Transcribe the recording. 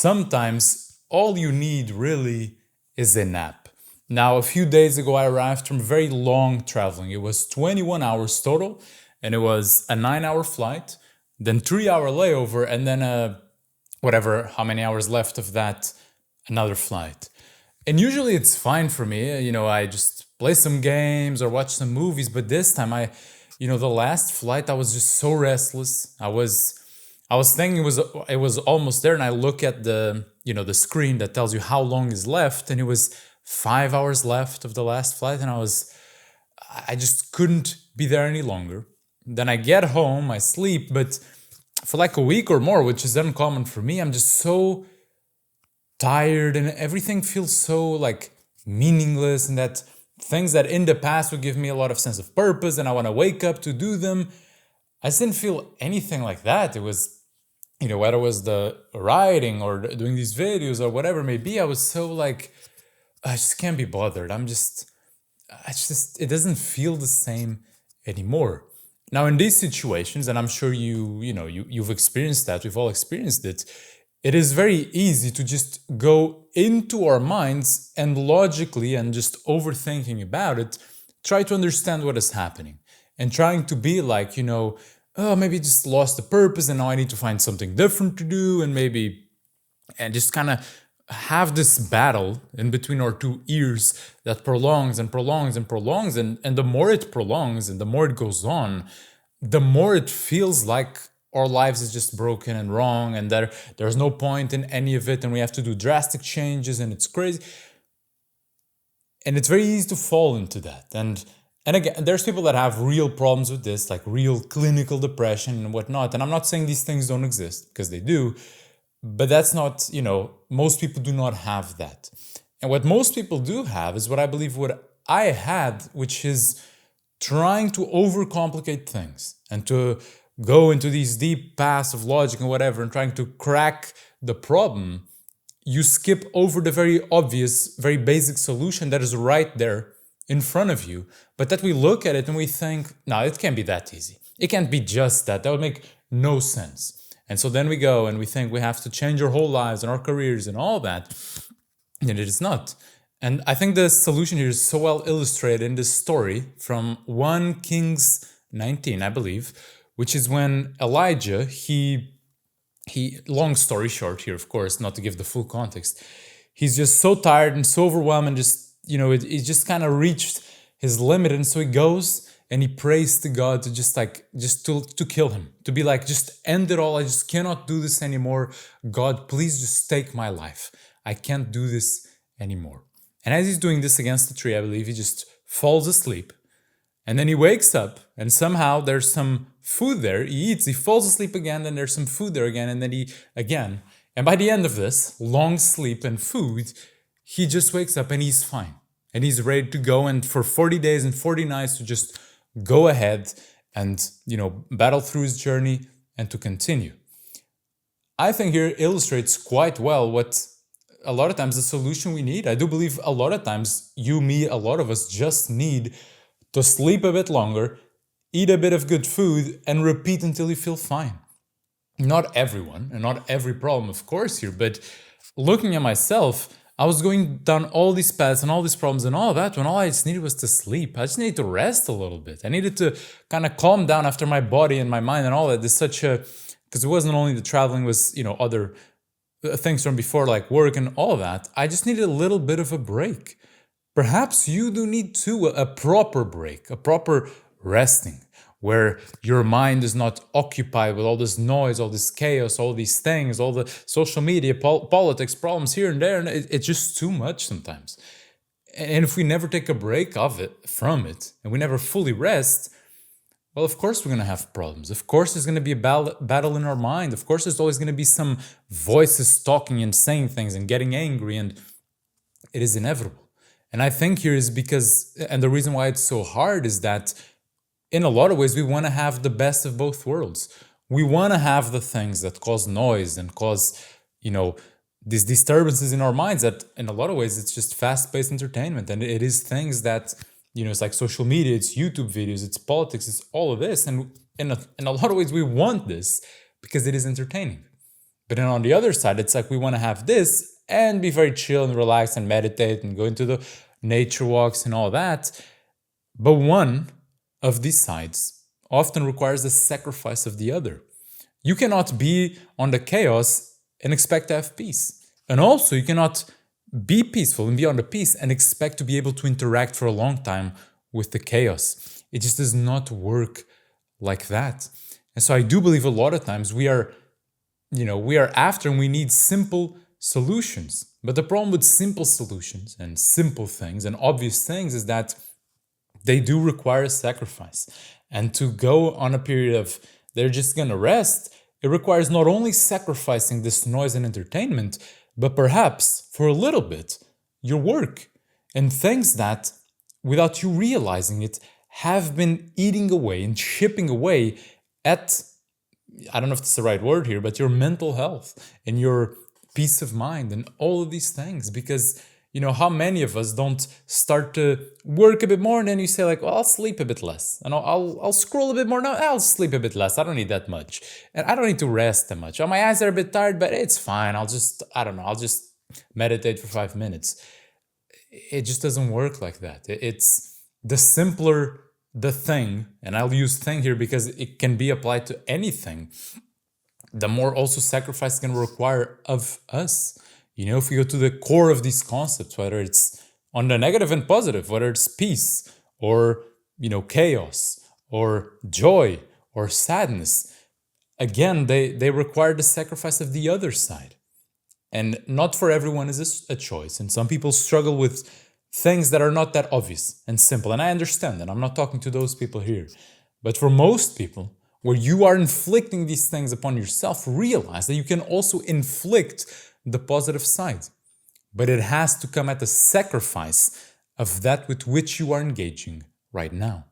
sometimes all you need really is a nap. Now, a few days ago, I arrived from very long traveling. It was 21 hours total, and it was a 9-hour flight, then 3-hour layover, and then whatever, how many hours left of that, another flight. And usually it's fine for me. I just play some games or watch some movies, but this time the last flight, I was just so restless. I was thinking it was almost there, and I look at the screen that tells you how long is left, and it was 5 hours left of the last flight, and I just couldn't be there any longer. Then I get home, I sleep, but for like a week or more, which is uncommon for me, I'm just so tired, and everything feels so like meaningless, and that things that in the past would give me a lot of sense of purpose and I want to wake up to do them, I just didn't feel anything like that. It was, whether it was the writing or doing these videos or whatever it may be, I was so like, I just can't be bothered. It doesn't feel the same anymore. Now, in these situations, and I'm sure you've experienced that, we've all experienced it, it is very easy to just go into our minds and logically and just overthinking about it, try to understand what is happening and trying to be like, oh, maybe I just lost the purpose and now I need to find something different to do, and just kind of have this battle in between our two ears that prolongs and prolongs and prolongs. And the more it prolongs and the more it goes on, the more it feels like our lives is just broken and wrong, and there's no point in any of it, and we have to do drastic changes, and it's crazy. And it's very easy to fall into that. And again, there's people that have real problems with this, like real clinical depression and whatnot. And I'm not saying these things don't exist, because they do, but that's not, most people do not have that. And what most people do have is what I believe what I had, which is trying to overcomplicate things and to go into these deep paths of logic and whatever and trying to crack the problem. You skip over the very obvious, very basic solution that is right there in front of you, but that we look at it and we think, no, it can't be that easy. It can't be just that. That would make no sense. And so then we go and we think we have to change our whole lives and our careers and all that, and it is not. And I think the solution here is so well illustrated in this story from 1 Kings 19, I believe, which is when Elijah, he long story short here, of course, not to give the full context, he's just so tired and so overwhelmed and just, it just kind of reached his limit. And so he goes and he prays to God to to kill him, to be like, just end it all. I just cannot do this anymore. God, please just take my life. I can't do this anymore. And as he's doing this against the tree, I believe he just falls asleep. And then he wakes up and somehow there's some food there. He eats, he falls asleep again, then there's some food there again, and then he again. And by the end of this long sleep and food, he just wakes up and he's fine. And he's ready to go, and for 40 days and 40 nights to just go ahead and, battle through his journey and to continue. I think here illustrates quite well what a lot of times the solution we need. I do believe a lot of times you, me, a lot of us just need to sleep a bit longer, eat a bit of good food, and repeat until you feel fine. Not everyone, and not every problem, of course, here, but looking at myself, I was going down all these paths and all these problems and all that when all I just needed was to sleep. I just needed to rest a little bit. I needed to kind of calm down after my body and my mind and all that. There's because it wasn't only the traveling, was, other things from before, like work and all that. I just needed a little bit of a break. Perhaps you do need too a proper break, a proper resting, where your mind is not occupied with all this noise, all this chaos, all these things, all the social media, politics, problems here and there, and it's just too much sometimes. And if we never take a break from it, and we never fully rest, well, of course we're going to have problems. Of course there's going to be a battle in our mind. Of course there's always going to be some voices talking and saying things and getting angry, and it is inevitable. And I think here is because, and the reason why it's so hard is that in a lot of ways, we want to have the best of both worlds. We want to have the things that cause noise and cause, these disturbances in our minds that in a lot of ways, it's just fast-paced entertainment. And it is things that, it's like social media, it's YouTube videos, it's politics, it's all of this. And in a lot of ways, we want this because it is entertaining. But then on the other side, it's like we want to have this and be very chill and relaxed and meditate and go into the nature walks and all that. But one of these sides often requires the sacrifice of the other. You cannot be on the chaos and expect to have peace. And also, you cannot be peaceful and be on the peace and expect to be able to interact for a long time with the chaos. It just does not work like that. And so I do believe a lot of times we are after and we need simple solutions. But the problem with simple solutions and simple things and obvious things is that they do require sacrifice. And to go on a period of they're just gonna rest, it requires not only sacrificing this noise and entertainment, but perhaps for a little bit, your work and things that, without you realizing it, have been eating away and chipping away at, I don't know if it's the right word here, but your mental health and your peace of mind and all of these things. Because, how many of us don't start to work a bit more and then you say like, well, I'll sleep a bit less and I'll scroll a bit more. No, I'll sleep a bit less. I don't need that much. And I don't need to rest that much. Oh, my eyes are a bit tired, but it's fine. I'll just meditate for 5 minutes. It just doesn't work like that. It's the simpler the thing, and I'll use thing here because it can be applied to anything, the more also sacrifice it's going to require of us. If we go to the core of these concepts, whether it's on the negative and positive, whether it's peace or, chaos or joy or sadness, again, they require the sacrifice of the other side. And not for everyone is this a choice. And some people struggle with things that are not that obvious and simple. And I understand that. I'm not talking to those people here. But for most people, where you are inflicting these things upon yourself, realize that you can also inflict the positive side. But it has to come at the sacrifice of that with which you are engaging right now.